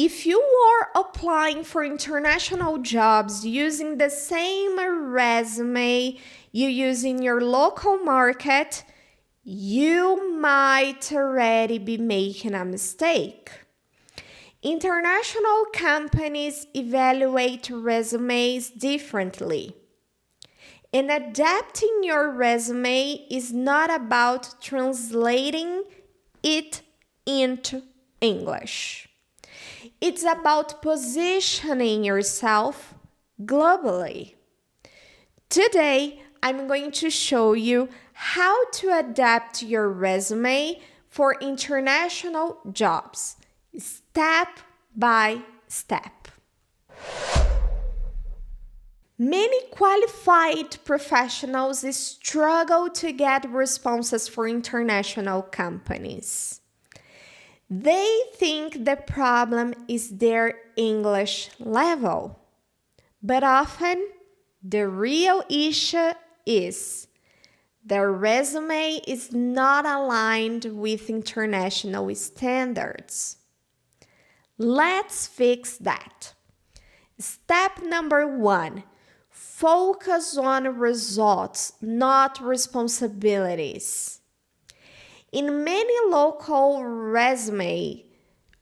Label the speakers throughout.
Speaker 1: If you are applying for international jobs using the same resume you use in your local market, you might already be making a mistake. International companies evaluate resumes differently. And adapting your resume is not about translating it into English. It's about positioning yourself globally. Today, I'm going to show you how to adapt your resume for international jobs, step by step. Many qualified professionals struggle to get responses for international companies. They think the problem is their English level, but often the real issue is their resume is not aligned with international standards. Let's fix that. Step number 1. Focus on results, not responsibilities. In many local resumes,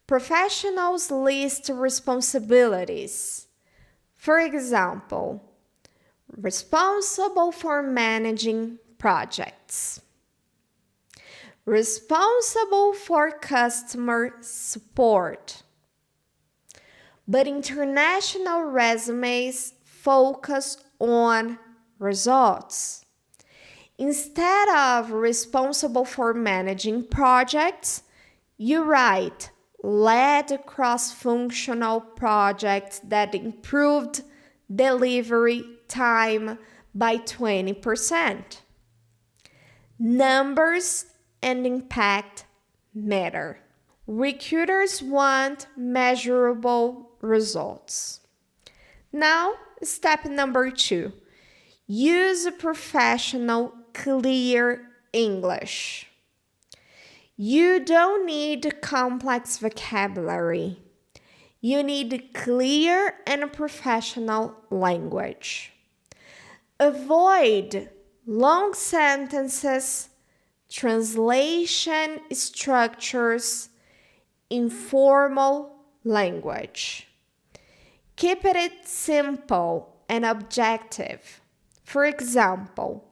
Speaker 1: professionals list responsibilities. For example, responsible for managing projects, responsible for customer support. But international resumes focus on results. Instead of responsible for managing projects, you write led cross-functional projects that improved delivery time by 20%. Numbers and impact matter. Recruiters want measurable results. Now, step number 2. Use professional, clear English. You don't need complex vocabulary. You need clear and professional language. Avoid long sentences, translation structures, informal language. Keep it simple and objective. For example,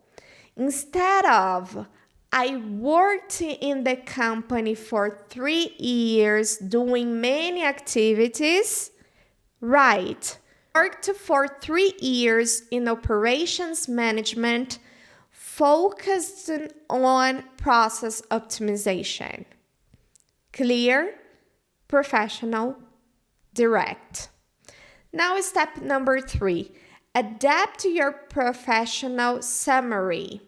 Speaker 1: instead of I worked in the company for 3 years doing many activities, write worked for 3 years in operations management focused on process optimization. Clear, professional, direct. Now step number 3. Adapt your professional summary.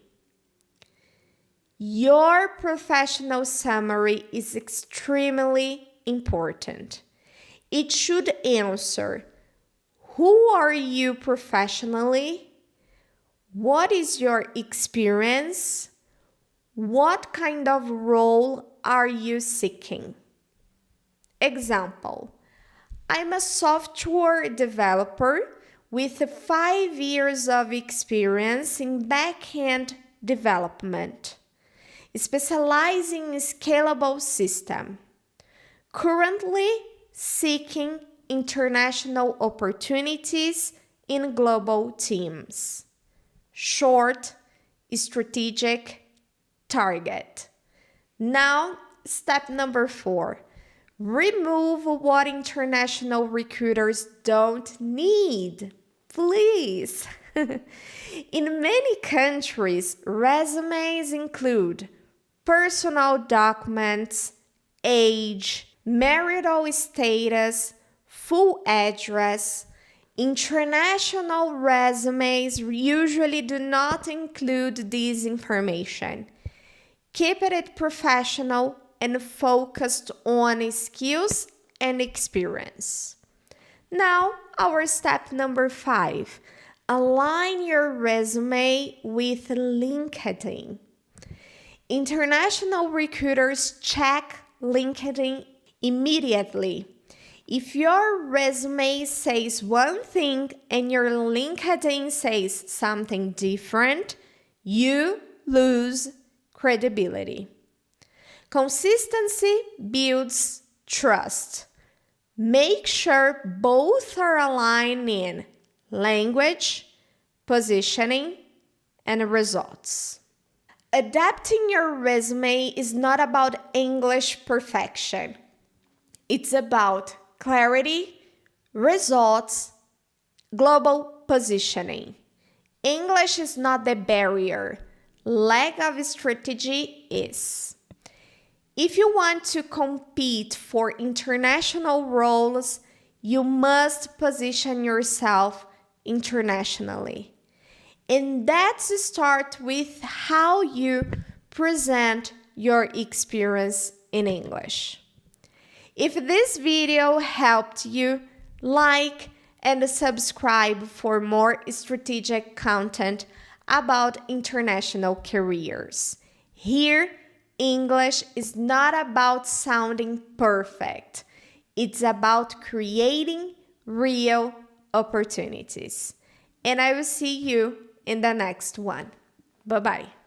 Speaker 1: Your professional summary is extremely important. It should answer: who are you professionally? What is your experience? What kind of role are you seeking? Example: I'm a software developer with 5 years of experience in back-end development, specializing in scalable system. Currently seeking international opportunities in global teams. Short, strategic, target. Now, step number 4. Remove what international recruiters don't need. Please. In many countries, resumes include personal documents, age, marital status, full address. International resumes usually do not include this information. Keep it professional and focused on skills and experience. Now, our step number 5. Align your resume with LinkedIn. International recruiters check LinkedIn immediately. If your resume says one thing and your LinkedIn says something different, you lose credibility. Consistency builds trust. Make sure both are aligned in language, positioning, and results. Adapting your resume is not about English perfection. It's about clarity, results, global positioning. English is not the barrier. Lack of strategy is. If you want to compete for international roles, you must position yourself internationally. And that's start with how you present your experience in English. If this video helped you, like and subscribe for more strategic content about international careers. Here, English is not about sounding perfect. It's about creating real opportunities. And I will see you in the next one. Bye-bye.